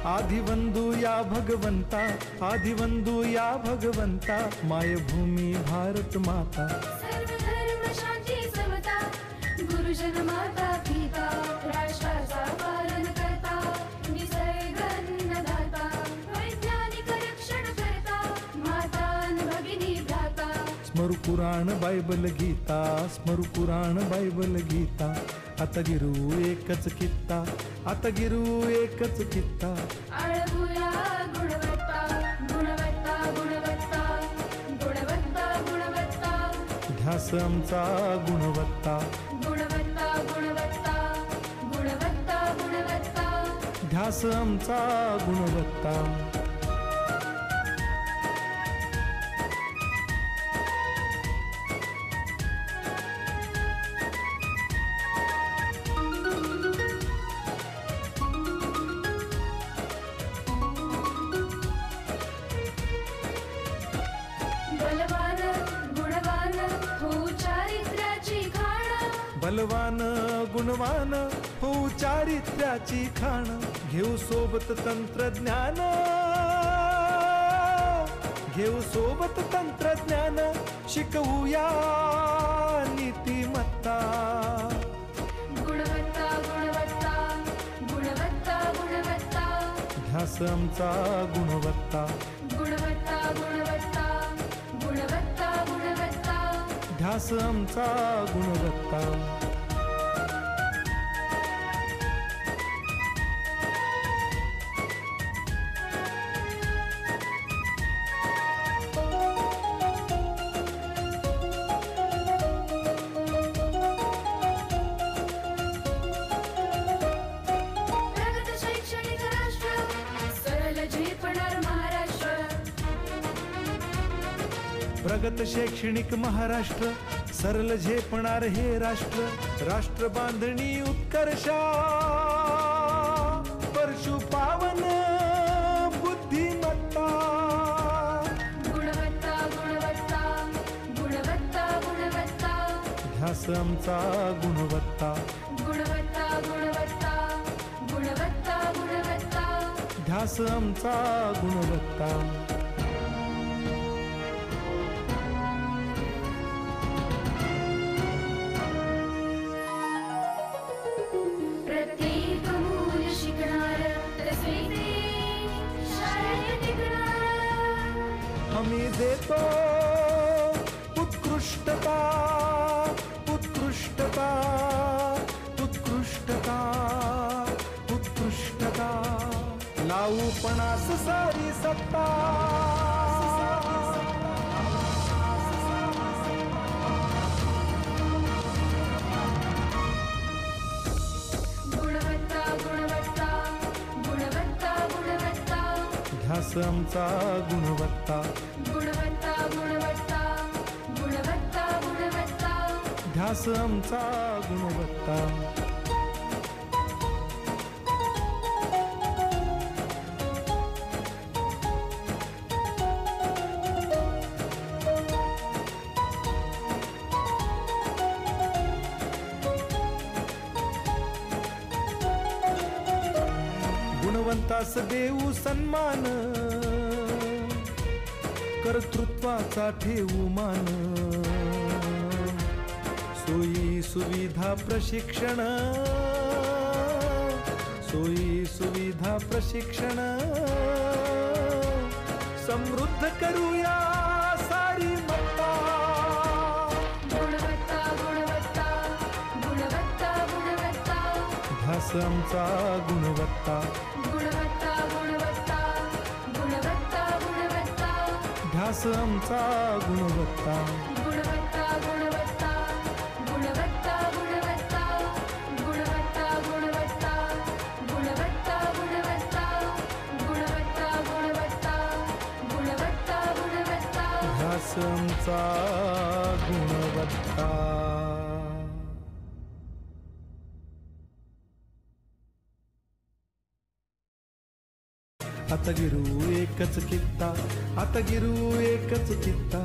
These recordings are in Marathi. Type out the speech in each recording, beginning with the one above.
आदिवंदू या भगवंता, आदिवंदू या भगवंता, मायभूमी भारत माता. सर्व धर्म शांती समता, गुरुजन माता पिता, राष्ट्राचा पालन करता, निसर्ग अन्नदाता, वैज्ञानिक रक्षण करता, माता अन भगिनी भ्राता. स्मरू पुराण बायबल गीता, स्मरू पुराण बायबल गीता. आता गिरू एकच कित्ता, आता गिरू एकच कित्ता. आळवूया गुणवत्ता, गुणवत्ता, गुणवत्ता, गुणवत्ता, गुणवत्ता. ध्यास आमचा गुणवत्ता, गुणवत्ता, गुणवत्ता, गुणवत्ता, गुणवत्ता. ध्यास आमचा गुणवत्ता. बलवान गुणवान हो चारित्र्याची खाण, बलवान गुणवान हो चारित्र्याची खाण. घेऊ सोबत तंत्रज्ञान, घेऊ सोबत तंत्रज्ञान, शिकवूया नीतिमत्ता. गुणवत्ता, गुणवत्ता, गुणवत्ता, गुणवत्ता. ध्यास आमचा गुणवत्ता, गुणवत्ता, गुणवत्ता, गुणवत्ता, गुणवत्ता. ध्यास आमचा गुणवत्ता. प्रगत शैक्षणिक राष्ट्र, सरल झेपणार महाराष्ट्र. प्रगत शैक्षणिक महाराष्ट्र, सरल झेपणार हे राष्ट्र. राष्ट्र बांधणी उत्कर्षा, परशु पावन बुद्धिमत्ता. गुणवत्ता, गुणवत्ता, गुणवत्ता, गुणवत्ता. ध्यास आमचा गुणवत्ता, गुणवत्ता, गुणवत्ता, गुणवत्ता, गुणवत्ता. ध्यास आमचा गुणवत्ता. प्रत्येक मूल शिकणार, तसे ते शाळेत टिकणार. हमी देतो उत्कृष्टता, उत्कृष्टता, उत्कृष्टता, उत्कृष्टता. लावू पणास सारी सत्ता. गुणवत्ता, गुणवत्ता, गुणवत्ता, गुणवत्ता. ध्यास आमचा गुणवत्ता, गुणवत्ता, गुणवत्ता, गुणवत्ता, गुणवत्ता. ध्यास आमचा गुणवत्ता. गुणवंतास देऊ सन्मान, कर्तृत्वाचा ठेवू मान. सोयी सुविधा प्रशिक्षण, सोयी सुविधा प्रशिक्षण. समृद्ध करूया सारी मत्ता. गुणवत्ता, गुणवत्ता, गुणवत्ता, गुणवत्ता. ध्यास आमचा गुणवत्ता, गुणवत्ता, गुणवत्ता, गुणवत्ता, गुणवत्ता. ध्यास आमचा गुणवत्ता. गुणवत्ता, गुणवत्ता, गुणवत्ता, गुणवत्ता. गुणवत्ता, गुणवत्ता, गुणवत्ता, गुणवत्ता. गुणवत्ता, गुणवत्ता, गुणवत्ता, गुणवत्ता. ध्यास आमचा गुणवत्ता. आता गिरू एकच कित्ता, आता गिरू एकच कित्ता.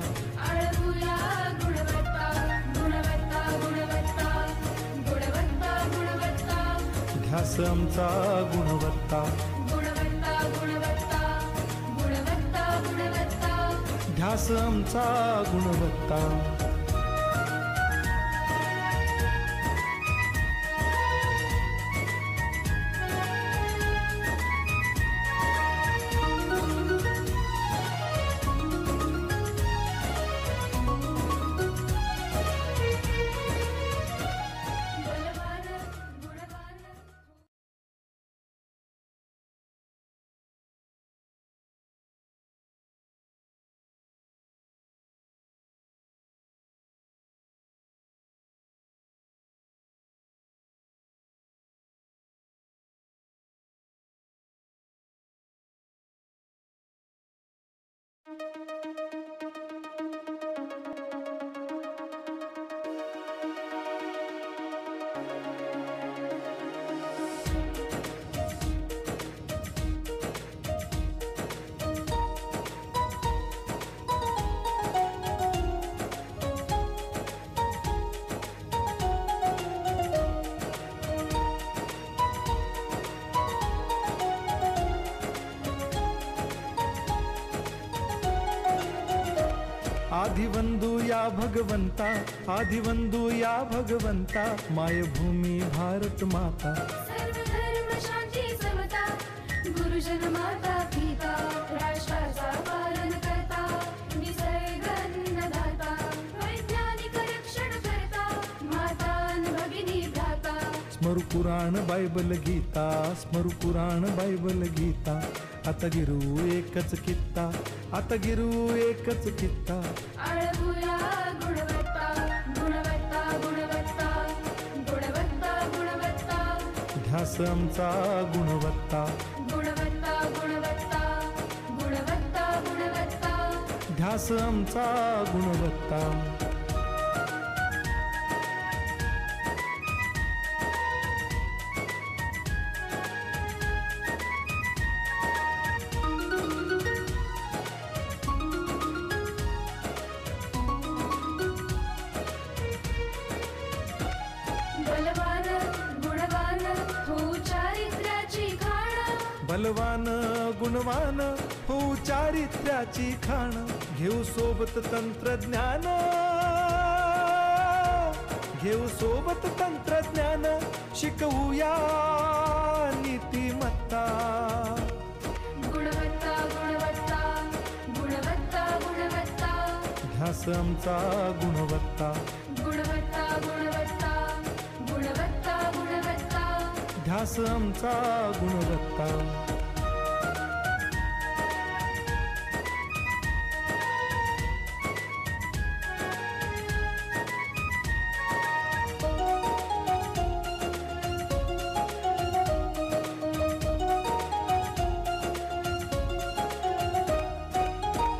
आळवूया गुणवत्ता, गुणवत्ता, गुणवत्ता, गुणवत्ता, गुणवत्ता. ध्यास आमचा गुणवत्ता, गुणवत्ता, ध्यास आमचा गुणवत्ता. बलवान गुणवान आदिवंदू या भगवंता, आदिवंदू या भगवंता, मायभूमी भारत माता. सर्व धर्म शांती समता, गुरुजन माता पिता, राष्ट्राचा पालन करता, निसर्ग अन्नदाता, वैज्ञानिक रक्षण करता, माता अन भगिनी भ्राता. स्मरू पुराण बायबल गीता, स्मरू पुराण बायबल गीता. आता गिरू एकच कित्ता, आता गिरू एकच कित्ता. आळवूया गुणवत्ता, गुणवत्ता, गुणवत्ता, गुणवत्ता, गुणवत्ता, ध्यास आमचा गुणवत्ता. गुणवत्ता, गुणवत्ता, गुणवत्ता, गुणवत्ता. ध्यास आमचा गुणवत्ता. बलवान गुणवान हो चारित्र्याची खाण. बलवान गुणवान हो चारित्र्याची खाण. घेऊ सोबत तंत्रज्ञान, घेऊ सोबत तंत्रज्ञान. शिकवूया नीतिमत्ता. गुणवत्ता, गुणवत्ता, गुणवत्ता, गुणवत्ता, ध्यास आमचा गुणवत्ता. गुणवत्ता, गुणवत्ता, गुणवत्ता, गुणवत्ता. ध्यास आमचा गुणवत्ता.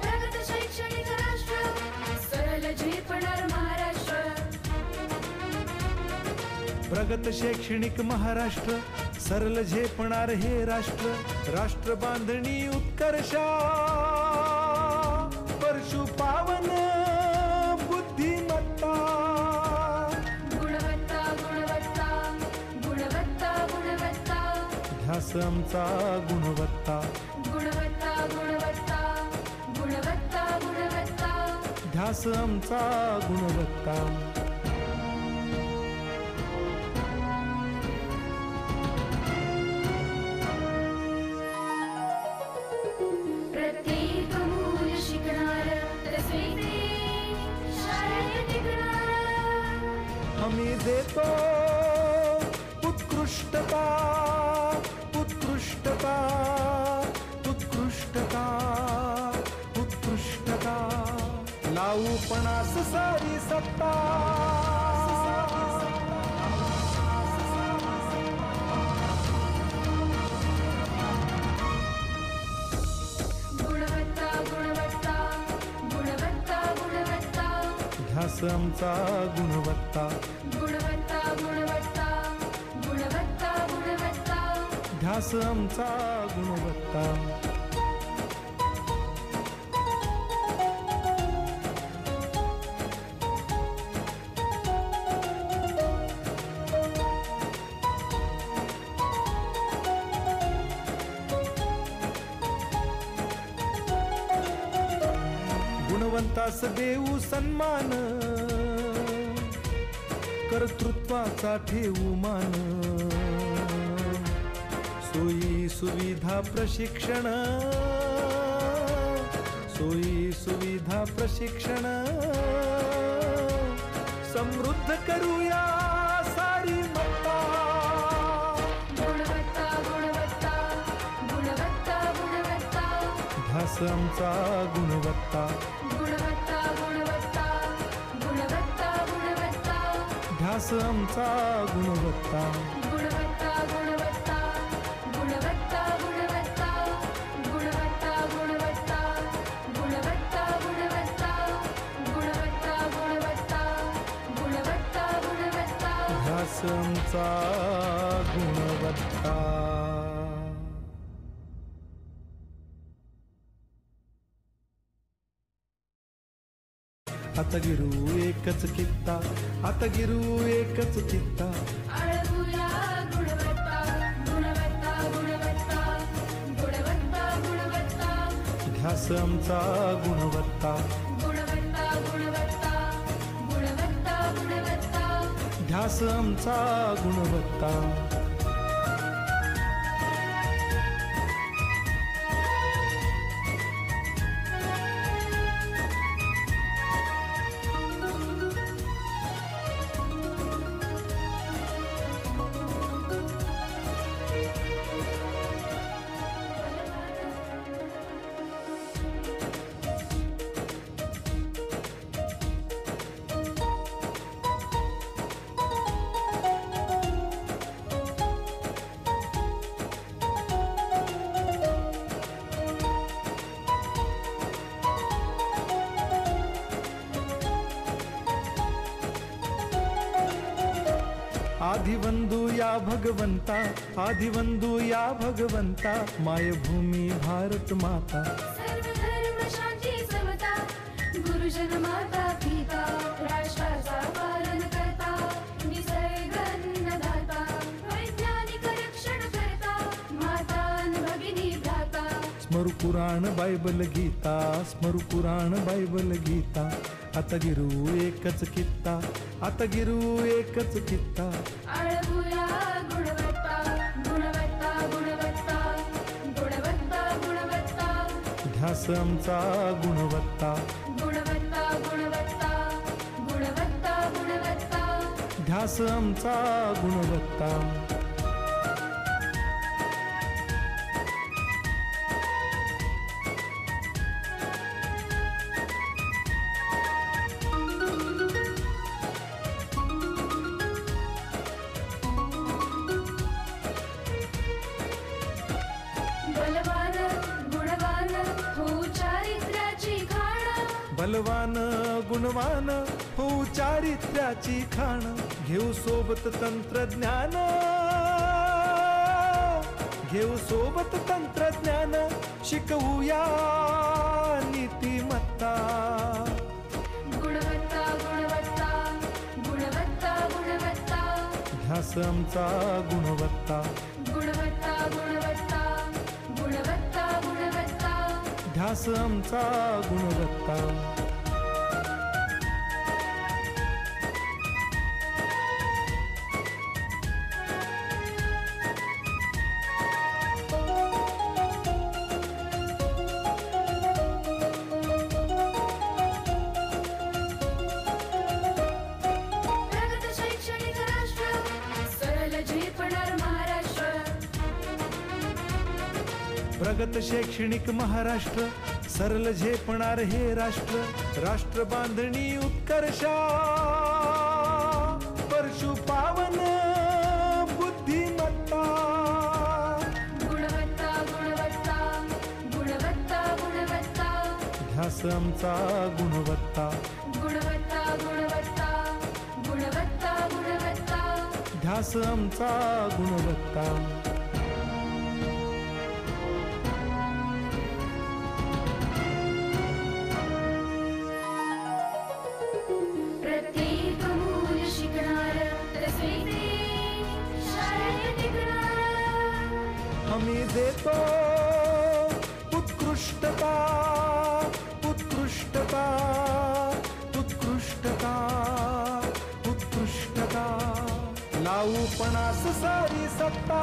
प्रगत शैक्षणिक राष्ट्र, सरळ झेपणार महाराष्ट्र. प्रगत शैक्षणिक महाराष्ट्र, सरल झेपणार हे राष्ट्र. राष्ट्र बांधणी उत्कर्षा, परशु पावन बुद्धिमत्ता. गुणवत्ता, गुणवत्ता, गुणवत्ता, गुणवत्ता, ध्यास आमचा गुणवत्ता. गुणवत्ता, गुणवत्ता, गुणवत्ता, गुणवत्ता. ध्यास आमचा गुणवत्ता. प्रत्येक मूल शिकणार, तसे शाळेत टिकणार. हमी देतो उत्कृष्टता, उत्कृष्टता, उत्कृष्टता, उत्कृष्टता. लावू पणास सारी सत्ता. गुणवत्ता, गुणवत्ता, गुणवत्ता, गुणवत्ता, ध्यास आमचा गुणवत्ता. गुणवत्ता, गुणवत्ता, गुणवत्ता, गुणवत्ता. ध्यास आमचा गुणवत्ता. गुणवंतास देऊ सन्मान, कर्तृत्वाचा ठेवू मान, सोयी सुविधा प्रशिक्षण, सोयी सुविधा प्रशिक्षण, समृद्ध करूया सारी मत्ता. गुणवत्ता गुणवत्ता गुणवत्ता गुणवत्ता, ध्यास आमचा गुणवत्ता, गुणवत्ता गुणवत्ता गुणवत्ता गुणवत्ता, ध्यास आमचा गुणवत्ता. गुणवत्ता गुणवत्ता गुणवत्ता गुणवत्ता, गुणवत्ता गुणवत्ता गुणवत्ता गुणवत्ता, गुणवत्ता गुणवत्ता गुणवत्ता गुणवत्ता, ध्यास आमचा गुणवत्ता. आता गिरू एकच कित्ता, आता गिरू एकच कित्ता, आळवूया गुणवत्ता गुणवत्ता गुणवत्ता गुणवत्ता गुणवत्ता, ध्यास आमचा गुणवत्ता, गुणवत्ता गुणवत्ता गुणवत्ता गुणवत्ता, ध्यास आमचा गुणवत्ता. आदिवंदू या भगवंता, आदिवंदू या भगवंता, मायभूमी भारत माता. सर्व धर्म शांती समता, गुरुजन माता पिता, राष्ट्राचा पालन करता, निसर्ग अन्नदाता, वैज्ञानिक रक्षण करता, माता अन भगिनी भ्राता. स्मरू पुराण बायबल गीता, स्मरू पुराण बायबल गीता, आता गिरू एकच कित्ता, आता गिरू एकच कित्ता. आळवूया गुणवत्ता गुणवत्ता गुणवत्ता गुणवत्ता गुणवत्ता, ध्यास आमचा गुणवत्ता, गुणवत्ता गुणवत्ता गुणवत्ता गुणवत्ता, ध्यास आमचा गुणवत्ता. बलवान गुणवान हो चारित्र्याची खाण, बलवान गुणवान हो चारित्र्याची खाण, घेऊ सोबत तंत्रज्ञान, घेऊ सोबत तंत्रज्ञान, शिकवूया नीतिमत्ता. गुणवत्ता गुणवत्ता गुणवत्ता गुणवत्ता, ध्यास आमचा गुणवत्ता, गुणवत्ता गुणवत्ता गुणवत्ता गुणवत्ता, ध्यास आमचा गुणवत्ता. प्रगत शैक्षणिक राष्ट्र, सरल झेपणार महाराष्ट्र. प्रगत शैक्षणिक महाराष्ट्र, सरल झेपणार हे राष्ट्र. राष्ट्र बांधणी उत्कर्षा, परशु पावन बुद्धिमत्ता. गुणवत्ता गुणवत्ता गुणवत्ता गुणवत्ता, ध्यास आमचा गुणवत्ता, गुणवत्ता गुणवत्ता गुणवत्ता गुणवत्ता, ध्यास आमचा गुणवत्ता. प्रत्येक मूल शिकणार, तसे ते शाळेत टिकणार. हमी देतो उत्कृष्टता, उत्कृष्टता. लावू पणास सारी सत्ता